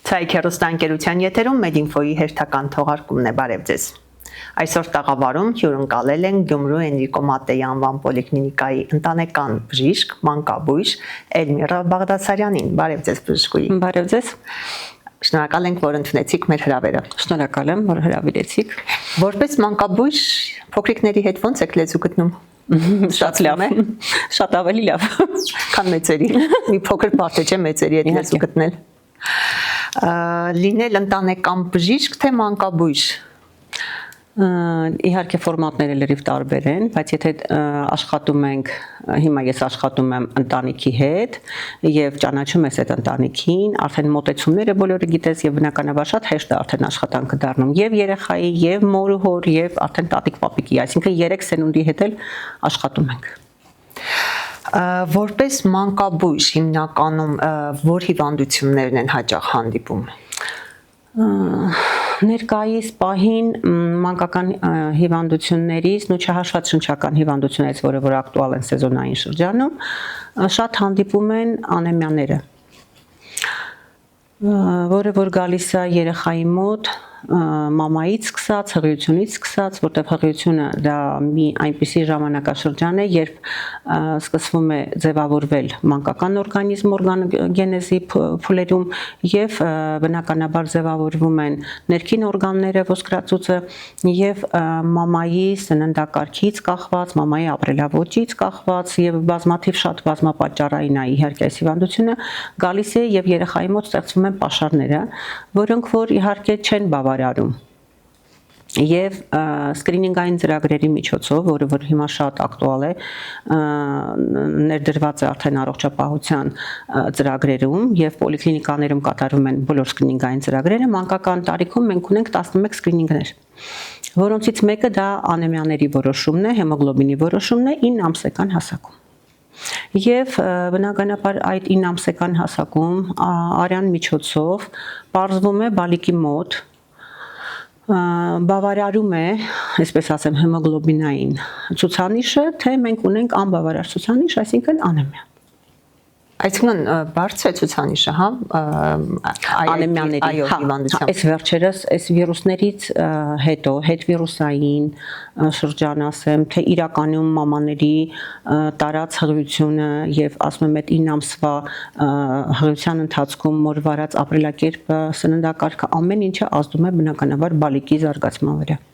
Ցայք հեռուստաընկերության եթերում Մեդինֆոյի հերթական թողարկումն է, բարև ձեզ։ Այսօր տաղավարում հյուրընկալել են Գյումրու Էնրիկո Մատեի անվան պոլիկլինիկայի ընտանեկան բժիշկ, մանկաբույժ Էլմիրա Բաղդասարյանին։ Բարև ձեզ, բժշկուհի։ Բարև ձեզ։ Շնորհակալ ենք, որ ընդունեցիք մեր հրավերը։ Շնորհակալ եմ, որ հրավիրեցիք։ Որպես մանկաբույժ փոքրիկների հետ ո՞նց եք լեզու գտնում։ Շատ լավ է։ Շատ ավելի լավ։ Քան մեծերի։ Մի փոքր բարդ չէ մեծերի հետ լեզու գտնել։ Լինել ընտանեկան բժիշկ թե մանկաբույժ։ Իհարկե ֆորմատները լրիվ տարբեր են, բայց եթե աշխատում ենք, հիմա ես աշխատում եմ ընտանիքի հետ եւ ճանաչում ես այդ ընտանիքին, արդեն մոտեցումները բոլորը գիտես եւ բնականաբար շատ հեշտ է արդեն աշխատանքը դառնում եւ երեխայի, եւ մոր ու հոր, եւ արդեն տատիկ պապիկի, այսինքն 3 սերունդի հետ էլ աշխատում ենք։ Որպես մանկաբույժ հիմնականում որ հիվանդություններն են հաճախ հանդիպում։ Ներկայիս պահին մանկական հիվանդություններից, ու չհաշված շնչական հիվանդություններից, որը որ ակտուալ են սեզոնային շրջանում, շատ հանդիպում են անեմիաները, որը որ գալիս է երեխայի մոտ մամայից սկսած, հղիությունից սկսած, որտեղ հղիությունը դա մի այնպիսի ժամանակաշրջան է, երբ սկսվում է ձևավորվել մանկական օրգանիզմ օրգանոգենեզի փուլերում եւ բնականաբար ձևավորվում են ներքին օրգանները, ոսկրածուծը եւ մամայի սննդակարգից կախված, մամայի ապրելաոճից կախված եւ բազմաթիվ շատ բազմապատճառային է իհարկե այս հիվանդությունը գալիս է եւ երեխայի մոտ ստեղծվում են պաշարները, որոնք որ իհարկե չեն բավարարում եւ սկրինինգային ծրագրերի միջոցով, որը որ հիմա շատ ակտուալ է, ներդրված է արդեն առողջապահության ծրագրերում եւ պոլիկլինիկաներում կատարվում են բոլոր սկրինինգային ծրագրերը, մանկական տարիքում մենք ունենք 11 սկրինինգներ, որոնցից մեկը դա անեմիաների որոշումն է, հեմոգլոբինի որոշումն է 9 ամսական հասակում։ Եվ բնականաբար այդ 9 ամսական հասակում արյան միջոցով պարզվում է բալիկի մոտ բավարարում է, այսպես ասեմ, հեմոգլոբինային ցուցանիշը, թե մենք ունենք անբավարար ցուցանիշ, այսինքն անեմիա։ Այսինքն բարձր է ցուցանիշը, հա, անեմիաների, այս վերջերս այս վիրուսներից հետո, հետվիրուսային շրջան ասեմ, թե իրականում մամաների տարած հղիությունը եւ ասում եմ այդ 9 ամսվա հղիության ընթացքում մոր վարած ապրելակերպը, սննդակարգը, ամեն ինչը ազդում է բնականաբար բալիկի զարգացման վրա։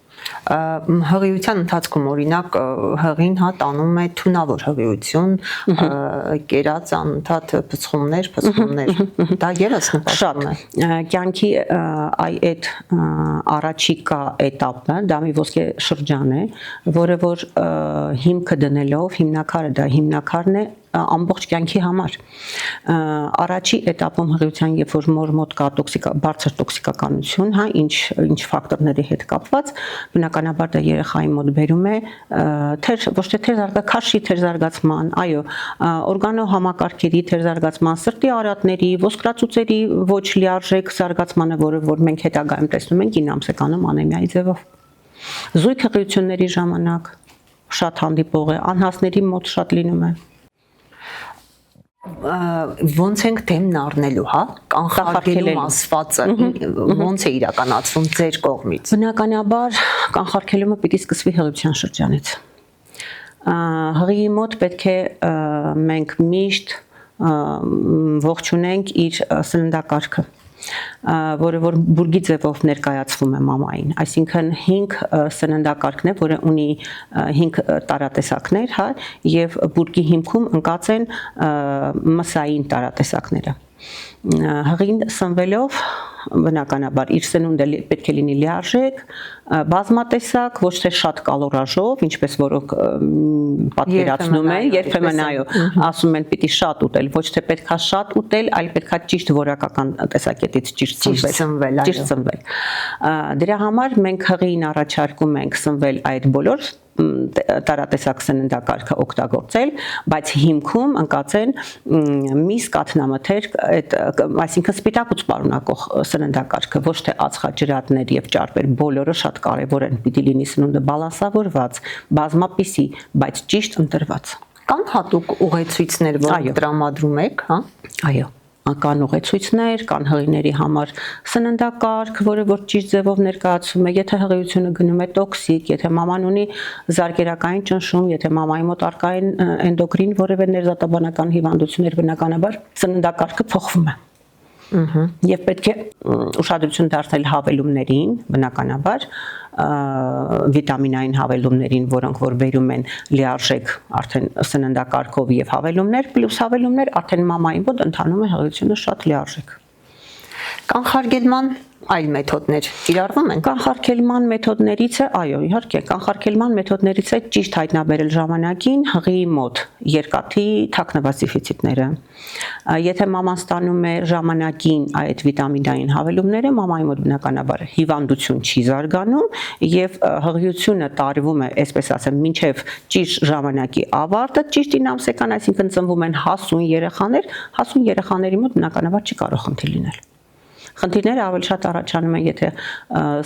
Հղիության ընթացքում օրինակ հղին հա տանում է թունավոր հղիություն, կերած անընդհատ փծխումներ, դա ևս նպաստում է։ Կյանքի այդ առաջիկա էտապը, դա մի ոսկե շրջան է, որը որ հիմքը դնելով, հիմնաքարն է ամբողջ կյանքի համար։ Առաջի էտապում հղիության երբ որ մոր մոտ կա բարձր տոքսիկականություն, հա, ինչ ֆակտորների հետ կապված, բնականաբար դա երեխայի մոտ բերում է ոչ թե քաշի թերզարգացման, այո, օրգանոհամակարգերի թերզարգացման, սրտի արատների, ոսկրածուծերի ոչ լիարժեք զարգացմանը, որը որ մենք հետագայում տեսնում ենք 9 ամսեկանում անեմիայի ձևով։ Զույգ հղիությունների ժամանակ շատ հանդիպող է, անհասների մոտ շատ լինում է։ Ոնց ենք դեմն առնելու, հա, կանխարգելում ասվածը, ոնց է իրականացվում ձեր կողմից։ Բնականաբար կանխարգելումը պիտի սկսվի հղիության շրջանից։ Հղիի մոտ պետք է մենք միշտ ողջունենք իր սննդակարգը, որը որ բուրգի ձևով ներկայացվում է մամային, այսինքն 5 սննդակարգն է, որը ունի 5 տարատեսակներ, հա, եւ բուրգի հիմքում ընկած են մսային տարատեսակները։ Հղին սնվելով բնականաբար իր սնունդը պետք է լինի լիարժեք, բազմատեսակ, ոչ թե շատ կալորաժով, ինչպես որոնք պատկերացնում են, երբեմն այո, ասում են պիտի շատ ուտել, ոչ թե պետքա շատ ուտել, այլ պետքա ճիշտ որակական տեսակետից ճիշտ սնվել։ Դրա համար մենք հղին առաջարկում ենք սնվել այդ բոլոր տարատեսակ սննդակարգը օգտագործել, բայց հիմքում ընկած են միս կաթնամթեր, այսինքն սպիտակուց պարունակող սննդակարգը, ոչ թե ածխաջրատներ եւ ճարպեր, բոլորը շատ կարեւոր են, պիտի լինի սնունդը բալանսավորված, բազմապիսի, բայց ճիշտ ընտրված։ Կան հատուկ ուղեցույցներ, որոնք տրամադրում եք, հա։ Այո։ կան ուղեցույցներ, կան հղիների համար սննդակարգ, որը որ ճիշտ ձևով ներկայացում է, եթե հղիությունը գնում է տոքսիկ, եթե մաման ունի զարկերակային ճնշում, եթե մամայի մոտ առկա են էնդոկրին որևէ ներզատաբանական հիվանդություններ, բնականաբար սննդակարգը փոխվում է։ Եվ պետք է ուշադրություն դարձնել հավելումներին, բնականաբար վիտամինային հավելումներին, որոնք որ բերում են լիարժեք արդեն սննդակարգով եւ հավելումներ, պլյուս հավելումներ արդեն մամայի մոտ ընթանում է հղիությունը շատ լիարժեք։ Կանխարգելման այլ մեթոդներ կիրառվում են։ Կանխարգելման մեթոդներից է, այո, իհարկե, կանխարգելման մեթոդներից է ճիշտ հայտնաբերել ժամանակին հղիի մոտ երկաթի թաքնված դեֆիցիտները։ Եթե մաման ստանում է ժամանակին այդ վիտամինային հավելումները, մամայի մոտ բնականաբար հիվանդություն չի զարգանում եւ հղիությունը տարվում է, այսպես ասեմ, մինչեւ ճիշտ ժամանակի ավարտը, ճիշտ 9 ամսական, այսինքն ծնվում են հասուն երեխաների մոտ բնականաբար չի կարող խնդիր լինել։ Խնդիրները ավելի շատ առաջանում են, եթե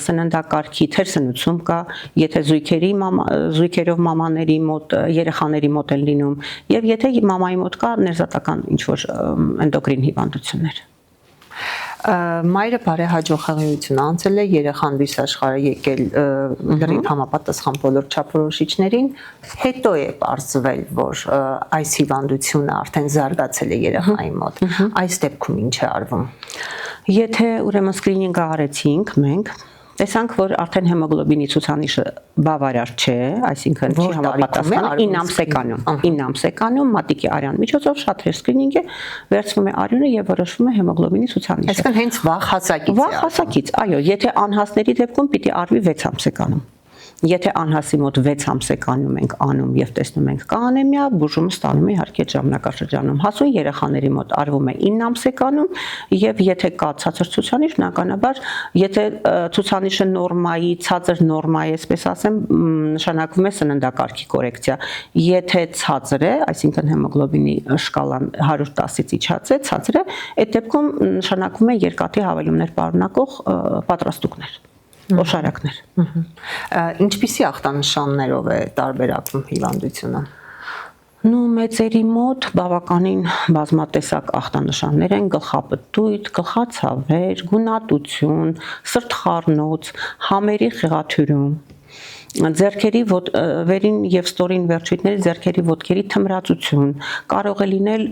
սննդակարգի թերսնուցում կա, եթե զույգերով մամաների մոտ, երեխաների մոտ են լինում, եւ եթե մամայի մոտ կա ներզատական ինչ-որ էնդոկրին հիվանդություններ։ Մայրը բարեհաջող հղիություն անցել է, երեխան լույս աշխարհը եկել լրիվ համապատասխան բոլոր չափորոշիչներին, հետո է պարզվել, որ այս հիվանդությունը արդեն զարգացել է երեխայի մոտ։ Այս դեպքում ինչ է արվում։ Եթե ուրեմն սկրինինգը արեցինք մենք, տեսանք, որ արդեն հեմոգլոբինի ցուցանիշը բավարար չէ, այսինքն չի համապատասխանում 9 ամսեկանում մատիկի արյան միջոցով շատ հեշտ սկրինինգ է, վերցվում է արյունը եւ որոշվում է հեմոգլոբինի ցուցանիշը։ Այսինքն հենց վաղ հասակից է։ Վաղ հասակից, այո, եթե անհասների դեպքում պիտի արվի 6 ամսեկանում։ Եթե անհասի մոտ 6 ամսեկանում ենք անում եւ տեսնում ենք կա անեմիա, բուժումը ստանում է իհարկե ժամանակաշրջանում։ Հասուն երեխաների մոտ արվում է 9 ամսեկանում եւ եթե կա ցածր ցուցանիշ, բնականաբար, եթե ցուցանիշը նորմայի, ցածր նորմա է, այսպես ասեմ, նշանակվում է սննդակարգի կորեկցիա։ Եթե ցածր է, այսինքն հեմոգլոբինի շկալան 110-ից իջած է, ցածր է, այդ դեպքում նշանակվում է երկաթի հավելումներ պարունակող պատրաստուկներ։ Օշարակներ։ Ինչպիսի ախտանշաններով է տարբերակվում հիվանդությունը։ Մեծերի մոտ բավականին բազմատեսակ ախտանշաններ են՝ գլխապտույտ, գլխացավեր, գունատություն, սրտխառնոց, համերի խեղաթյուրում, ձեռքերի վերին եւ ստորին վերջույթների ձեռքերի ոտքերի թմրածություն, կարող է լինել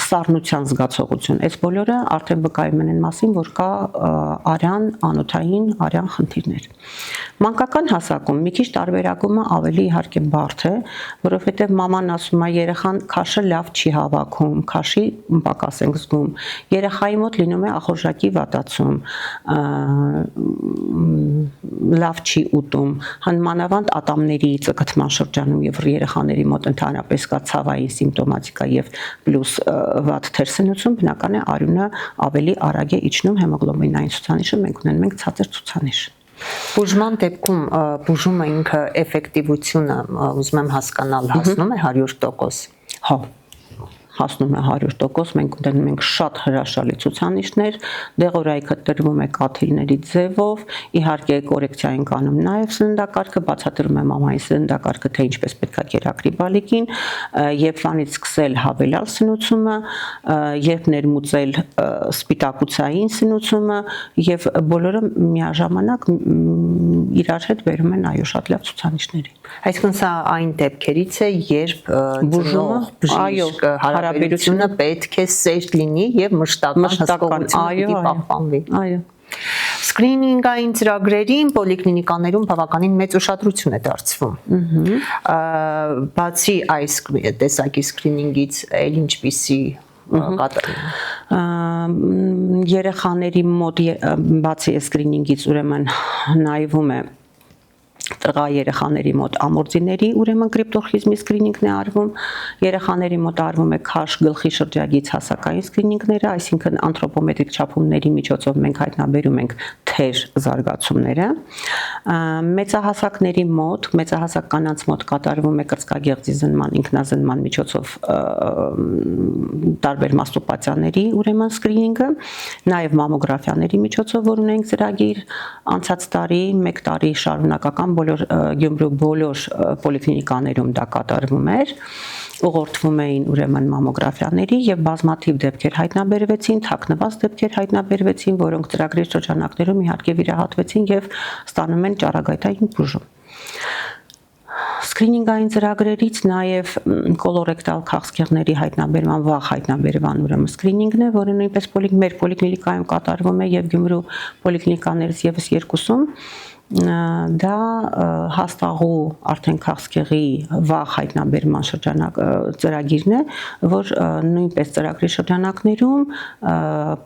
սառնության զգացողություն։ Այս բոլորը արդեն վկայում են այն մասին, որ կա արյան, անոթային արյան խնդիրներ։ Մանկական հասակում մի քիչ տարբերակումը ավելի իհարկե բարդ է, որովհետեւ մաման ասում է երեխան քաշը լավ չի հավաքում, քաշի պակաս ենք զգում։ Երեխայի մոտ լինում է ախորժակի վատացում, լավ չի ուտում, հանմանավանդ ատամների ծկտման շրջանում եւ երեխաների մոտ ընդհանրապես կա ցավային սիմպտոմատիկա եւ պլյուս վատ թերսնուցում, բնական է արյունը ավելի արագ է իջնում, հեմոգլոբինային ցուցանիշը մենք ունենում ենք ցածր ցուցանիշ։ Բուժման դեպքում բուժումը ինքը էֆեկտիվությունը, ուզում եմ հասկանալ, հասնում է 100%։ Հա, հասնում է 100%, մենք ունենում ենք շատ հրաշալի ցուցանիշներ, դեղորայքը տրվում է կաթիլների ձևով, իհարկե կորեկցիա ենք անում նաև սննդակարգը, բացատրում է մամայի սննդակարգը, թե ինչպես պետք է կերակրի բալիկին, երբ վանից սկսել հավելյալ սնուցումը, երբ ներմուծել սպիտակուցային սնուցումը եւ բոլորը միաժամանակ իրար հետ բերում են այո շատ լավ ցուցանիշների։ Այսինքն սա այն դեպքերից է, երբ բուժումը հարաբերությունը պետք է սերտ լինի եւ մշտական հսկողությունը պիտի պահպանվի։ Այո։ Սկրինինգային ծրագրերին պոլիկլինիկաներում բավականին մեծ ուշադրություն է դարձվում։ Բացի այս տեսակի սկրինինգից այլ ինչպիսի երեխաների մոտ բացի սկրինինգից ուրեմն նայվում է տղա երեխաների մոտ ամորձիների ուրեմն կրիպտոխիզմի սկրինինգն է արվում, երեխաների մոտ արվում է քաշ գլխի շրջագից հասակային սկրինինգները, այսինքն անթրոպոմետրիկ չափումների միջոցով մենք հայտնաբերում ենք թեր զարգացումները։ Մեծահասակների մոտ, մեծահասակ կանանց մոտ կատարվում է կրծքագեղձի զննման, ինքնազննման միջոցով տարբեր մաստուրբացիաների ուրեմն սկրինինգը, նաև մամոգրաֆիաների միջոցով, որ ունենք ծրագիր, անցած տարի 1 տարի շարունակական Գյումրու բոլոր պոլիկլինիկաներում դա կատարվում էր, ուղղորդվում էին ուրեմն մամոգրաֆիաների եւ բազմաթիվ դեպքեր հայտնաբերվեցին, թաքնված դեպքեր հայտնաբերվեցին, որոնք ծրագրի շրջանակներում իհարկե վիրահատվեցին եւ ստանում են ճառագայթային բուժում։ Սկրինինգային ծրագրերից նաև կոլորեկտալ քաղցկեղների հայտնաբերման վաղ հայտնաբերման ուրեմն սկրինինգն է, որը նույնպես մեր պոլիկլինիկայում կատարվում է եւ Գյումրու պոլիկլինիկաներից եւս երկուսում դա հաստաղու արդեն քաղցկեղի վաղ հայտնաբերման շրջանակ ծրագիրն է, որ նույնպես ծրագրի շրջանակներում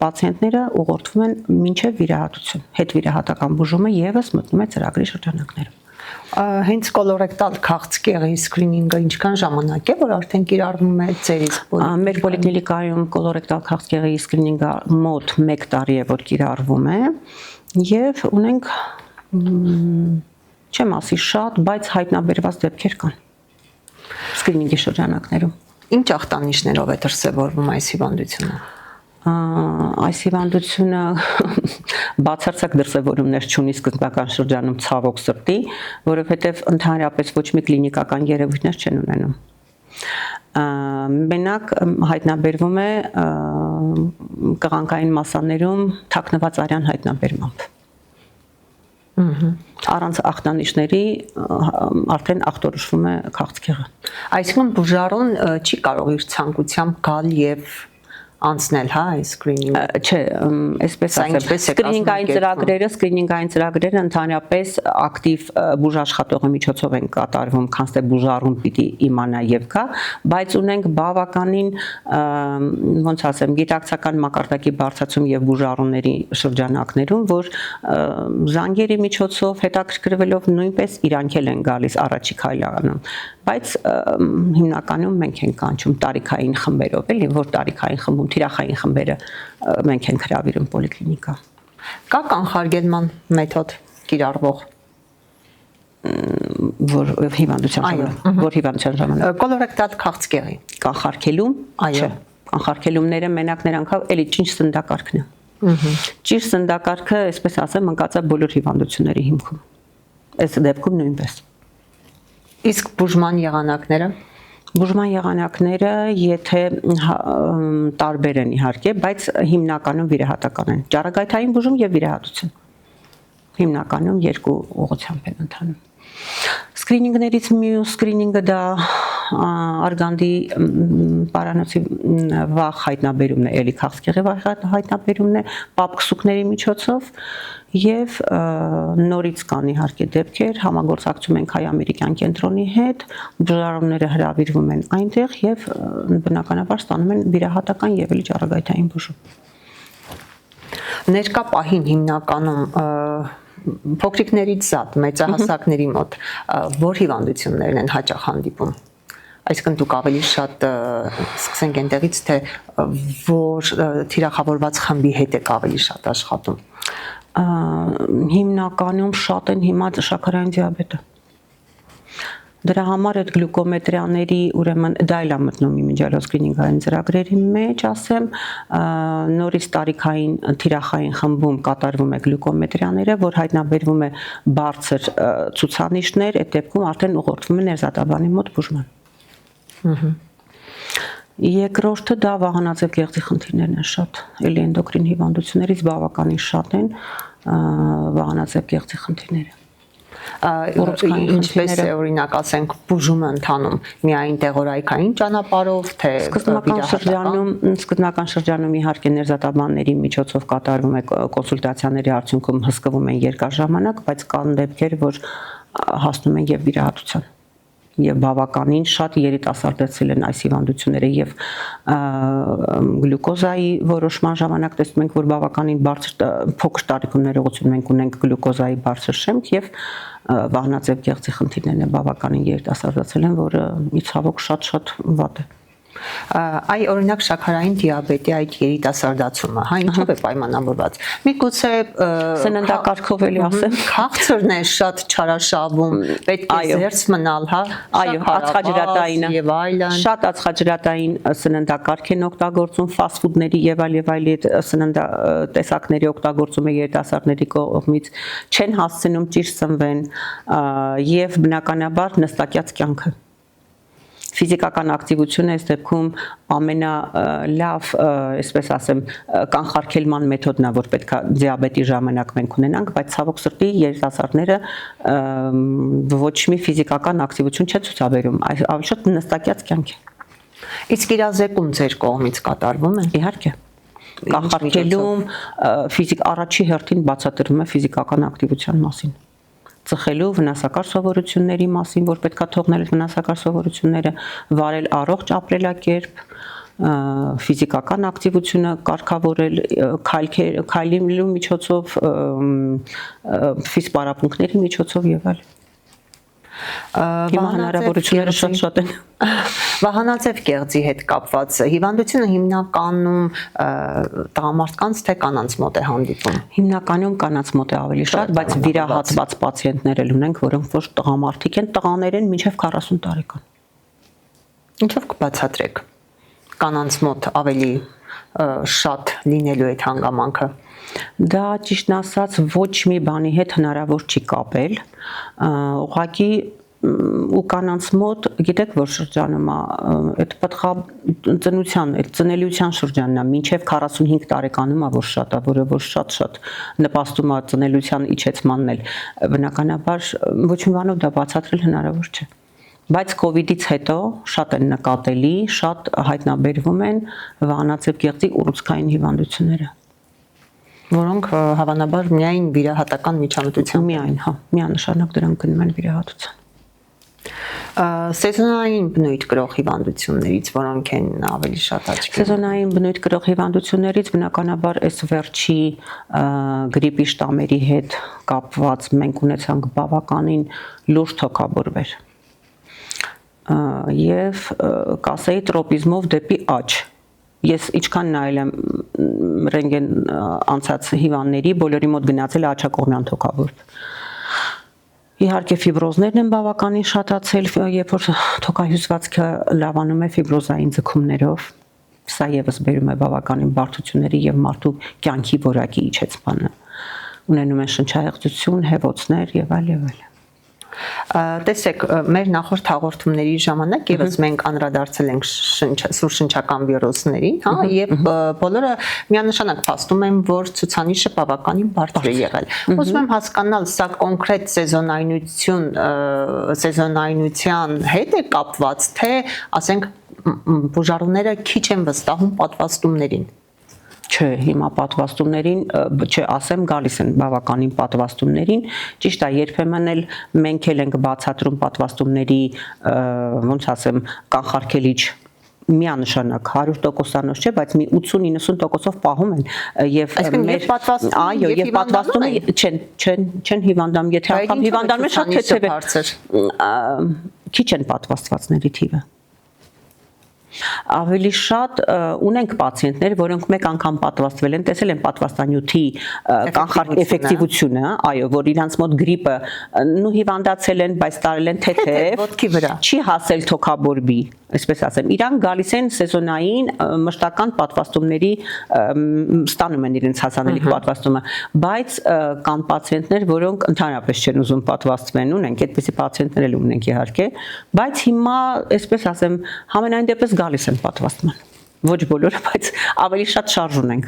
պացիենտները ուղղորդվում են մինչև վիրահատություն, հետվիրահատական բուժումը եւս մտնում է ծրագրի շրջանակներում։ Հենց կոլորեկտալ քաղցկեղի սկրինինգը ինչքան ժամանակ է, որ արդեն կիրառվում է ձերից մեր պոլիկլինիկայում կոլորեկտալ քաղցկեղի սկրինինգը մոտ 1 տարի է, որ կիրառվում է եւ ունենք չեմ ասի շատ, բայց հայտնաբերված դեպքեր կան սկրինինգի շրջանակներում։ Ինչ ախտանիշներով է դրսևորվում այս հիվանդությունը։ Այս հիվանդությունը բացարձակ դրսևորումներ չունի սկզբնական շրջանում ցավոք սրտի, որովհետև ընդհանրապես ոչ մի կլինիկական երևույթներ չեն ունենում։ Մենակ հայտնաբերվում է կղանքային մասաներում թաքնված արյան հայտնաբերմամբ։ Առանց ախտանիշների արդեն ախտորոշվում է քաղցկեղը։ Այսինքն բուժարուն չի կարող իր ցանկությամբ գալ եւ անցնել, հա, այս սկրինինգը։ Չէ, այսպես ասեմ, սկրինինգային ծրագրերը ընդհանրապես ակտիվ բուժաշխատողի միջոցով են կատարվում, քանց թե բուժարուն պիտի իմանա եւ գա, բայց ունենք բավականին, ոնց ասեմ, գիտակցական մակարդակի բարձրացում եւ բուժարունների շրջանակներում, որ զանգերի միջոցով հետաքրքրվելով նույնպես իրանք են գալիս առաջի քայլանում, բայց հիմնականում մենք ենք կանչում տարիքային խմբերով, էլի, որ տարիքային խմբում թիրախային խմբերը մենք ենք հրավիրում պոլիկլինիկա։ Կա կանխարգելման մեթոդ կիրառվող, որ հիվանդության ժամանակ կոլորեկտալ քաղցկեղի կանխարգելում, այո, կանխարգելումները մենակ նրանքով էլի ճիշտ սննդակարգն է։ Ճիշտ սննդակարգը, այսպես ասեմ, ընկած է բոլոր հիվանդությունների հիմքում։ Այս դեպքում նույնպես։ Իսկ բուժման եղանակները։ Բուժման եղանակները, եթե տարբեր են իհարկե, բայց հիմնականում վիրահատական են։ Ճառագայթային բուժում եւ վիրահատություն։ Հիմնականում երկու ուղղությամբ են ընթանում։ Սկրինինգներից մյուս սկրինինգը դա արգանդի պարանոցի վաղ հայտնաբերումն է, էլի քաղցկեղի վաղ հայտնաբերումն է, պապքսուկների միջոցով եւ նորից կան իհարկե դեպքեր, համագործակցում ենք հայ-ամերիկյան կենտրոնի հետ, բուժարունները հրավիրվում են այնտեղ եւ բնականաբար ստանում են վիրահատական եւ էլի ճառագայթային բուժում։ Ներկա պահին հիմնականում փոքրիկներից զատ մեծահասակների մոտ որ հիվանդություններն են հաճախ հանդիպում։ Այսինքն դուք ավելի շատ սկսենք այնտեղից, թե որ թիրախավորված խմբի հետ եք ավելի շատ աշխատում։ Հիմնականում շատ են հիմա շաքարային դիաբետը։ Դրա համար այդ գլյուկոմետրիաների, ուրեմն դա էլ է մտնում իմիջիալոզ սկրինինգային ծրագրերի մեջ, ասեմ, նորից տարիքային թիրախային խմբում կատարվում է գլյուկոմետրիաները, որ հայտնաբերվում է բարձր ցուցանիշներ, այդ դեպքում արդեն ուղղորդվում է ներզատաբանի մոտ բուժման։ Երկրորդը դա վահանաձև գեղձի խնդիրներն են շատ, էլի էնդոկրին հիվանդություններից բավականին շատ են վահանաձև գեղձի խնդիրները։ Ինչպես է օրինակ ասենք բուժումը ընթանում միայն տեղորայքային ճանապարհով, թե սկզբնական շրջանում իհարկե ներզատաբանների միջոցով կատարվում է կոնսուլտացիաների արդյունքում հսկվում են երկար ժամանակ, բայց կան դեպքեր, որ հասնում են եւ վիրահատության եւ բավականին շատ երիտասարդացել են այս հիվանդությունները եւ գլյուկոզայի որոշման ժամանակ տեսնում ենք, որ բավականին բարձր փոքր տարիքում ներողություն մենք ունենք գլյուկոզայի բարձր շեմք եւ վահանաձև գեղձի խնդիրներն են բավականին երիտասարդացել են, որը ի ցավոք շատ վատ է։ Այ օրինակ շաքարային դիաբետի այդ երիտասարդացումը, հա, ինչով է պայմանավորված։ Միգուցե սննդակարգով էլի ասեմ, քաղցրն է շատ չարաշահվում, պետք է զերծ մնալ, հա։ Այո, ածխաջրատայինը եւ այլն։ Շատ ածխաջրատային սննդակարգ են օգտագործում, ֆաստ ֆուդների եւ այլ տեսակների օգտագործումը երիտասարդների կողմից չեն հասցնում ճիշտ սնվեն եւ բնականաբար նստակյաց կյանքը։ Ֆիզիկական ակտիվությունը այս դեպքում ամենալավ, այսպես ասեմ, կանխարգելման մեթոդն է, որ պետք է դիաբետի ժամանակ մենք ունենանք, բայց ցավոք սրտի երիտասարդները ոչ մի ֆիզիկական ակտիվություն չեն ցուցաբերում, ավելի շատ նստակյաց կյանք է։ Իսկ իրազեկում ձեր կողմից կատարվում է։ Իհարկե։ Կանխարգելում առաջի հերթին բացատրվում է ֆիզիկական ակտիվության մասին։ Ծխելու վնասակար սովորությունների մասին, որ պետք է թողնել վնասակար սովորությունները, վարել առողջ ապրելակերպ, ֆիզիկական ակտիվությունը կարգավորել, քայլելու միջոցով, ֆիզպարապմունքների միջոցով եւ այլն։ Հիմա հնարավորությունները շատ են։ Վահանաձև կեղծի հետ կապված հիվանդությունը հիմնականում տղամարդկանց թե կանանց մոտ է հանդիպում։ Հիմնականում կանանց մոտ է ավելի շատ, բայց վիրահատված պացիենտներ էլ ունենք, որոնք ոչ տղամարդիկ են, տղաներ են մինչև 40 տարեկան։ Ինչով կբացատրեք կանանց մոտ ավելի շատ լինելու այդ հանգամանքը։ Դա ճիշտն ասած ոչ մի բանի հետ հնարավոր չի կապել, ուղղակի ու կանանց մոտ գիտեք որ շրջանում է այդ պատղաբնության, այդ ծնելիության շրջանն է, մինչև 45 տարեկանում է որ շատ է, որը որ շատ նպաստում է ծնելիության իջեցմանն էլ, բնականաբար ոչ մի բանով դա բացատրել հնարավոր չէ։ Բայց COVID-ից հետո շատ են նկատելի, շատ հայտնաբերվում են վահանաձև գեղձի ուռուցքային հիվանդությունները, որոնք հավանաբար միայն վիրահատական միջամտությամբ միայն, միանշանակ դրանք գնում են վիրահատության։ Սեզոնային բնույթ կրող հիվանդություններից, որոնք են ավելի շատ աչքի։ Սեզոնային բնույթ կրող հիվանդություններից բնականաբար այս վերջի գրիպի շտամերի հետ կապված մենք ունեցանք բավականին լուրջ թոքաբորվեր։ Եվ կասեի տրոպիզմով դեպի աջ։ Ես ինչքան նայել եմ ռենտգեն անցած հիվանդների, բոլորի մոտ գնացել է աջակողմյան թոքաբորբ։ Իհարկե ֆիբրոզներն են բավականին շատացել, երբ որ թոքահյուսվածքը լավանում է ֆիբրոզային ձգումներով, սա եւս բերում է բավականին բարդությունների եւ մարդու կյանքի որակի իջեցմանը։ Ունենում են շնչահեղձություն, հեվոցներ եւ այլ եւ այլ։ Տեսեք, մեր նախորդ հաղորդումների ժամանակ եւս մենք անդրադարձել ենք սուրշնչական վիրուսներին, եւ բոլորը միանշանակ փաստում են, որ ցուցանիշը բավականին բարձր է եղել։ Ուզում եմ հասկանալ, սա կոնկրետ սեզոնայնության հետ է կապված, թե ասենք բուժառուները քիչ են վստահում պատվաստումներին։ Չէ, հիմա պատվաստումներին, ասեմ գալիս են բավականին պատվաստումներին, ճիշտ է, երբեմն էլ մենք էլ ենք բացատրում պատվաստումների, ոնց ասեմ, կանխարգելիչ միանշանակ 100%-անոց չէ, բայց մի 80-90%-ով պահում են եւ մեր պատվաստումը չեն հիվանդանում, եթե անգամ հիվանդանում են շատ թեթև է, քիչ են պատվաստվածների թիվը։ Ավելի շատ ունենք պացիենտներ, որոնք մեկ անգամ պատվաստվել են, տեսել են պատվաստանյութի էֆեկտիվությունը, այո, որ իրանց մոտ գրիպը հիվանդացել են, բայց տարել են թեթև, ոտքի վրա չի հասել թոքաբորբի, այսպես ասեմ, իրանք գալիս են սեզոնային մշտական պատվաստումների ստանում են իրենց հասանելիք պատվաստումը, բայց կան պացիենտներ, որոնք ընդհանրապես չեն ուզում պատվաստվեն, ունենք այդպիսի պացիենտներ էլ ունենք իհարկե, բայց հիմա, այսպես ասեմ, համենայն դեպս գալիս են պատվաստման։ Ոչ բոլորը, բայց ավելի շատ շարժ ունենք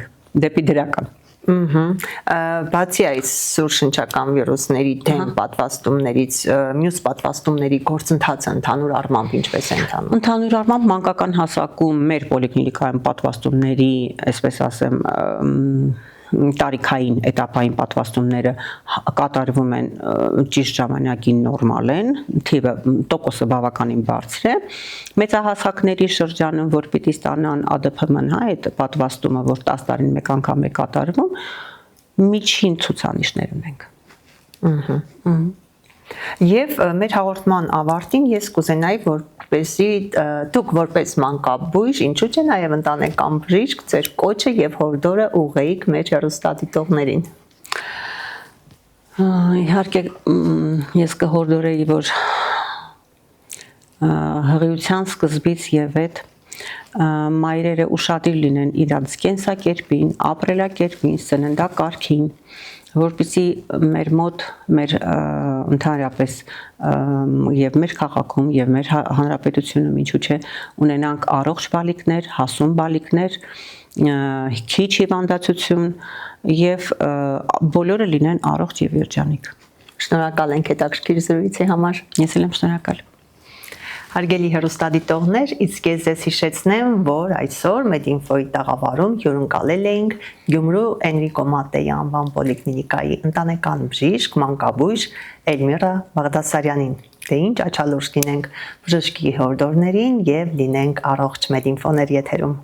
դեպի դրական։ Բացի այս սուրշնչական վիրուսների դեմ պատվաստումներից, մյուս պատվաստումների գործընթացը ընդհանուր առմամբ ինչպես է ընթանում։ Ընդհանուր առմամբ մանկական հասակում մեր պոլիկլինիկայում պատվաստումների, այսպես ասեմ, տարիքային էտապային պատվաստումները կատարվում են ճիշտ ժամանակին նորմալ են, թիվը տոկոսը բավականին բարձր է։ Մեծահասակների շրջանում, որ պիտի ստանան ԱԴՓՄ-ն, այդ պատվաստումը, որ 10 տարին մեկ անգամ է կատարվում, միջին ցուցանիշներ ունենք։ Եվ մեր հաղորդման ավարտին ես կուզենայի, որպեսզի դուք որպես մանկաբույժ, ինչու՞ չէ նաև ընտանեկան բժիշկ, ձեր կոչը եւ հորդորը ուղղեիք մեր հեռուստադիտողներին։ Իհարկե ես կհորդորեի, որ հղիության սկզբից եւ այդ մայրերը ուշադիր լինեն իրենց կենսակերպին, ապրելակերպին, սննդակարգին, որպեսզի մեր մոտ մեր ընդհանրապես եւ մեր քաղաքում եւ մեր հանրապետությունում ինչու՞ չէ ունենանք առողջ բալիկներ, հասուն բալիկներ, քիչ հիվանդացություն եւ բոլորը լինեն առողջ եւ երջանիկ։ Շնորհակալ ենք հետաքրքիր զրույցի համար։ Ես էլ եմ շնորհակալ։ Հարգելի հեռուստադիտողներ, իսկ ես ձեզ հիշեցնեմ, որ այսօր Medinfo-ի տաղավարում հյուրընկալել էինք Գյումրու Էնրիկո Մատեի անվան պոլիկլինիկայի ընտանեկան բժիշկ, մանկաբույժ Էլմիրա Բաղդասարյանին։ Դե ինչ աչալուրջ լինենք բժշկի հորդորներին եւ լինենք առողջ Medinfo-ներ եթերում։